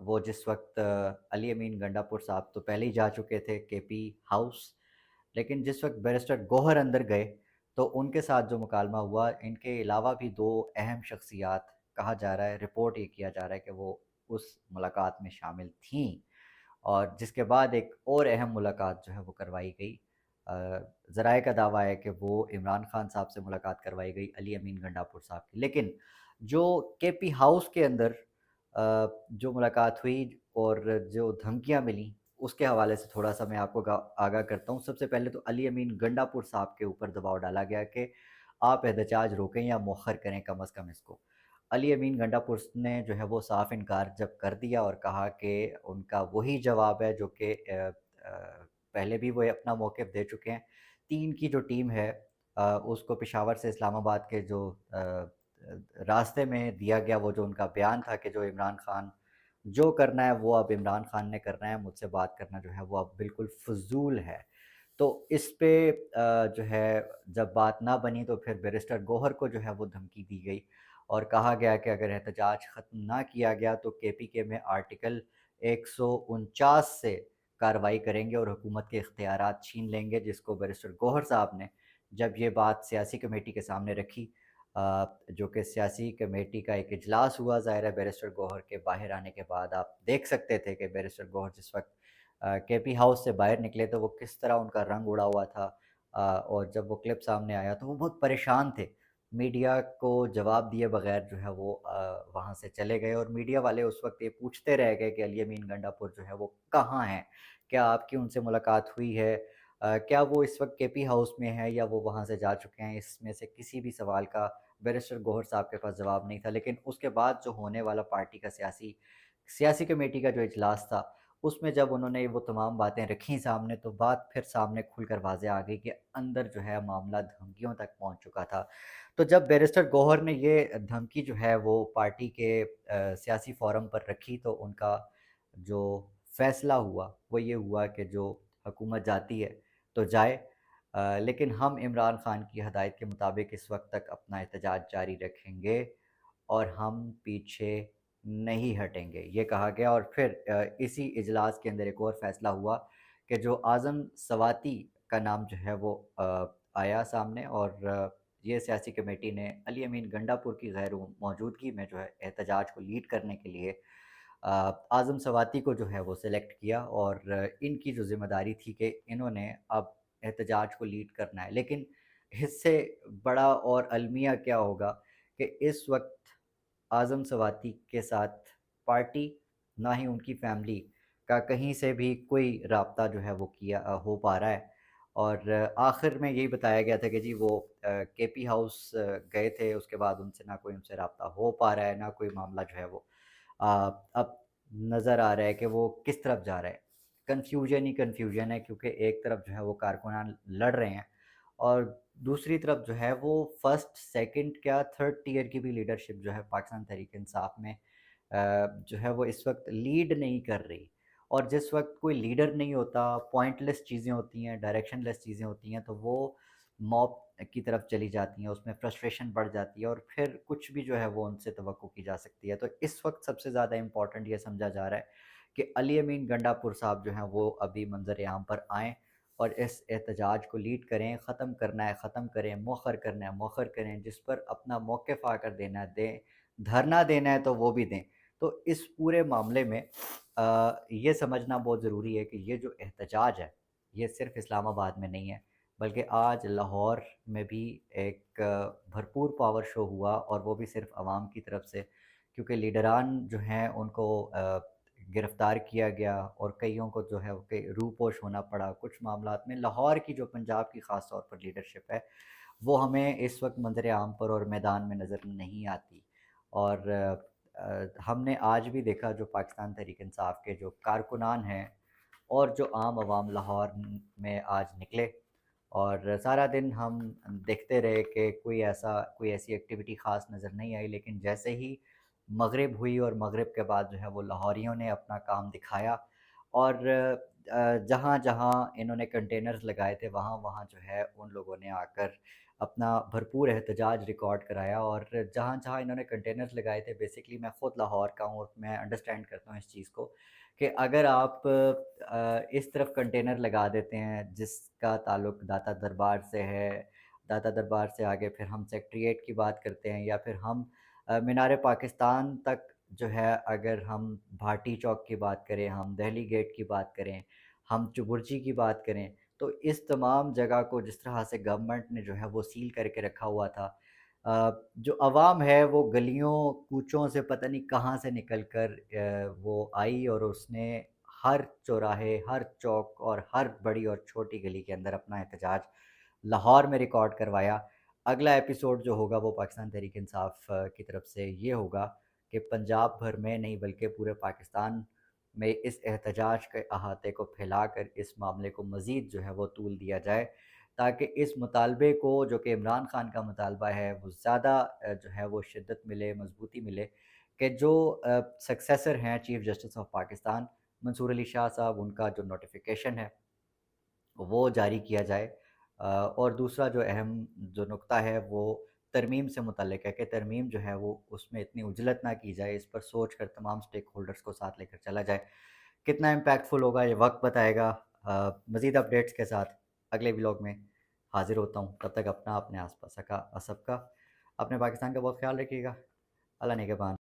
وہ جس وقت علی امین گنڈاپور صاحب تو پہلے ہی جا چکے تھے کے پی ہاؤس، لیکن جس وقت بیرسٹر گوہر اندر گئے تو ان کے ساتھ جو مکالمہ ہوا، ان کے علاوہ بھی دو اہم شخصیات کہا جا رہا ہے، رپورٹ یہ کیا جا رہا ہے کہ وہ اس ملاقات میں شامل تھیں، اور جس کے بعد ایک اور اہم ملاقات جو ہے وہ کروائی گئی۔ ذرائع کا دعویٰ ہے کہ وہ عمران خان صاحب سے ملاقات کروائی گئی علی امین گنڈاپور صاحب کی، لیکن جو کے پی ہاؤس کے اندر جو ملاقات ہوئی اور جو دھمکیاں ملیں اس کے حوالے سے تھوڑا سا میں آپ کو آگاہ کرتا ہوں۔ سب سے پہلے تو علی امین گنڈاپور صاحب کے اوپر دباؤ ڈالا گیا کہ آپ احتجاج روکیں یا مؤخر کریں کم از کم اس کو۔ علی امین گنڈاپور نے جو ہے وہ صاف انکار جب کر دیا اور کہا کہ ان کا وہی جواب ہے جو کہ پہلے بھی وہ اپنا موقف دے چکے ہیں۔ 3 کی جو ٹیم ہے اس کو پشاور سے اسلام آباد کے جو راستے میں دیا گیا، وہ جو ان کا بیان تھا کہ جو عمران خان جو کرنا ہے وہ اب عمران خان نے کرنا ہے، مجھ سے بات کرنا جو ہے وہ اب بالکل فضول ہے۔ تو اس پہ جو ہے جب بات نہ بنی تو پھر بیرسٹر گوہر کو جو ہے وہ دھمکی دی گئی اور کہا گیا کہ اگر احتجاج ختم نہ کیا گیا تو کے پی کے میں آرٹیکل 149 سے کارروائی کریں گے اور حکومت کے اختیارات چھین لیں گے، جس کو بیرسٹر گوہر صاحب نے جب یہ بات سیاسی کمیٹی کے سامنے رکھی، جو کہ سیاسی کمیٹی کا ایک اجلاس ہوا، ظاہر ہے بیرسٹر گوہر کے باہر آنے کے بعد آپ دیکھ سکتے تھے کہ بیرسٹر گوہر جس وقت کے پی ہاؤس سے باہر نکلے تو وہ کس طرح ان کا رنگ اڑا ہوا تھا، اور جب وہ کلپ سامنے آیا تو وہ بہت پریشان تھے۔ میڈیا کو جواب دیے بغیر جو ہے وہ وہاں سے چلے گئے، اور میڈیا والے اس وقت یہ پوچھتے رہ گئے کہ علی امین گنڈاپور جو ہے وہ کہاں ہیں، کیا آپ کی ان سے ملاقات ہوئی ہے، کیا وہ اس وقت کے پی ہاؤس میں ہے یا وہ وہاں سے جا چکے ہیں۔ اس میں سے کسی بھی سوال کا بیرسٹر گوہر صاحب کے پاس جواب نہیں تھا، لیکن اس کے بعد جو ہونے والا پارٹی کا سیاسی کمیٹی کا جو اجلاس تھا، اس میں جب انہوں نے وہ تمام باتیں رکھیں سامنے تو بات پھر سامنے کھل کر واضح آ گئی کہ اندر جو ہے معاملہ دھمکیوں تک پہنچ چکا تھا۔ تو جب بیرسٹر گوہر نے یہ دھمکی جو ہے وہ پارٹی کے سیاسی فورم پر رکھی تو ان کا جو فیصلہ ہوا وہ یہ ہوا کہ جو حکومت جاتی ہے تو جائے، لیکن ہم عمران خان کی ہدایت کے مطابق اس وقت تک اپنا احتجاج جاری رکھیں گے اور ہم پیچھے نہیں ہٹیں گے، یہ کہا گیا۔ اور پھر اسی اجلاس کے اندر ایک اور فیصلہ ہوا کہ جو اعظم سواتی کا نام جو ہے وہ آیا سامنے، اور یہ سیاسی کمیٹی نے علی امین گنڈاپور کی غیر موجودگی میں جو ہے احتجاج کو لیڈ کرنے کے لیے اعظم سواتی کو جو ہے وہ سلیکٹ کیا، اور ان کی جو ذمہ داری تھی کہ انہوں نے اب احتجاج کو لیڈ کرنا ہے۔ لیکن اس سے بڑا اور المیہ کیا ہوگا کہ اس وقت اعظم سواتی کے ساتھ پارٹی نہ ہی ان کی فیملی کا کہیں سے بھی کوئی رابطہ جو ہے وہ کیا ہو پا رہا ہے، اور آخر میں یہی بتایا گیا تھا کہ جی وہ کے پی ہاؤس گئے تھے، اس کے بعد ان سے نہ کوئی ان سے رابطہ ہو پا رہا ہے، نہ کوئی معاملہ جو ہے وہ اب نظر آ رہا ہے کہ وہ کس طرف جا رہا ہے۔ کنفیوژن ہی کنفیوژن ہے، کیونکہ ایک طرف جو ہے وہ کارکنان لڑ رہے ہیں اور دوسری طرف جو ہے وہ فرسٹ سیکنڈ کیا تھرڈ ٹیئر کی بھی لیڈرشپ جو ہے پاکستان تحریک انصاف میں جو ہے وہ اس وقت لیڈ نہیں کر رہی، اور جس وقت کوئی لیڈر نہیں ہوتا، پوائنٹ لیس چیزیں ہوتی ہیں، ڈائریکشن لیس چیزیں ہوتی ہیں، تو وہ موب کی طرف چلی جاتی ہیں، اس میں فرسٹریشن بڑھ جاتی ہے اور پھر کچھ بھی جو ہے وہ ان سے توقع کی جا سکتی ہے۔ تو اس وقت سب سے زیادہ امپورٹنٹ یہ سمجھا جا رہا ہے کہ علی امین گنڈاپور صاحب جو ہیں وہ ابھی منظر عام پر آئیں اور اس احتجاج کو لیڈ کریں، ختم کرنا ہے ختم کریں، مؤخر کرنا ہے مؤخر کریں، جس پر اپنا موقف آ کر دینا دیں، دھرنا دینا ہے تو وہ بھی دیں۔ تو اس پورے معاملے میں یہ سمجھنا بہت ضروری ہے کہ یہ جو احتجاج ہے یہ صرف اسلام آباد میں نہیں ہے، بلکہ آج لاہور میں بھی ایک بھرپور پاور شو ہوا، اور وہ بھی صرف عوام کی طرف سے، کیونکہ لیڈران جو ہیں ان کو گرفتار کیا گیا اور کئیوں کو جو ہے کہ روپوش ہونا پڑا کچھ معاملات میں۔ لاہور کی جو پنجاب کی خاص طور پر لیڈرشپ ہے وہ ہمیں اس وقت منظر عام پر اور میدان میں نظر نہیں آتی، اور ہم نے آج بھی دیکھا جو پاکستان تحریک انصاف کے جو کارکنان ہیں اور جو عام عوام لاہور میں آج نکلے، اور سارا دن ہم دیکھتے رہے کہ کوئی ایسی ایکٹیویٹی خاص نظر نہیں آئی، لیکن جیسے ہی مغرب ہوئی اور مغرب کے بعد جو ہے وہ لاہوریوں نے اپنا کام دکھایا، اور جہاں جہاں انہوں نے کنٹینرز لگائے تھے وہاں وہاں جو ہے ان لوگوں نے آ کر اپنا بھرپور احتجاج ریکارڈ کرایا، اور جہاں جہاں انہوں نے کنٹینرز لگائے تھے، بیسکلی میں خود لاہور کا ہوں اور میں انڈرسٹینڈ کرتا ہوں اس چیز کو کہ اگر آپ اس طرف کنٹینر لگا دیتے ہیں جس کا تعلق داتا دربار سے ہے، داتا دربار سے آگے پھر ہم سیکٹریٹ کی بات کرتے ہیں، یا پھر ہم مینار پاکستان تک جو ہے، اگر ہم بھاٹی چوک کی بات کریں، ہم دہلی گیٹ کی بات کریں، ہم چبرجی کی بات کریں، تو اس تمام جگہ کو جس طرح سے گورنمنٹ نے جو ہے وہ سیل کر کے رکھا ہوا تھا، جو عوام ہے وہ گلیوں کوچوں سے پتہ نہیں کہاں سے نکل کر وہ آئی، اور اس نے ہر چوراہے، ہر چوک اور ہر بڑی اور چھوٹی گلی کے اندر اپنا احتجاج لاہور میں ریکارڈ کروایا۔ اگلا ایپیسوڈ جو ہوگا وہ پاکستان تحریک انصاف کی طرف سے یہ ہوگا کہ پنجاب بھر میں نہیں بلکہ پورے پاکستان میں اس احتجاج کے احاطے کو پھیلا کر اس معاملے کو مزید جو ہے وہ طول دیا جائے، تاکہ اس مطالبے کو، جو کہ عمران خان کا مطالبہ ہے، وہ زیادہ جو ہے وہ شدت ملے، مضبوطی ملے، کہ جو سکسیسر ہیں چیف جسٹس آف پاکستان منصور علی شاہ صاحب، ان کا جو نوٹیفیکیشن ہے وہ جاری کیا جائے۔ اور دوسرا جو اہم جو نقطہ ہے وہ ترمیم سے متعلق ہے، کہ ترمیم جو ہے وہ اس میں اتنی عجلت نہ کی جائے، اس پر سوچ کر تمام سٹیک ہولڈرز کو ساتھ لے کر چلا جائے۔ کتنا امپیکٹفل ہوگا یہ وقت بتائے گا۔ مزید اپڈیٹس کے ساتھ اگلے ولاگ میں حاضر ہوتا ہوں، تب تک اپنا، اپنے آس پاس کا، سب کا، اپنے پاکستان کا بہت خیال رکھیے گا۔ اللہ نگہبان۔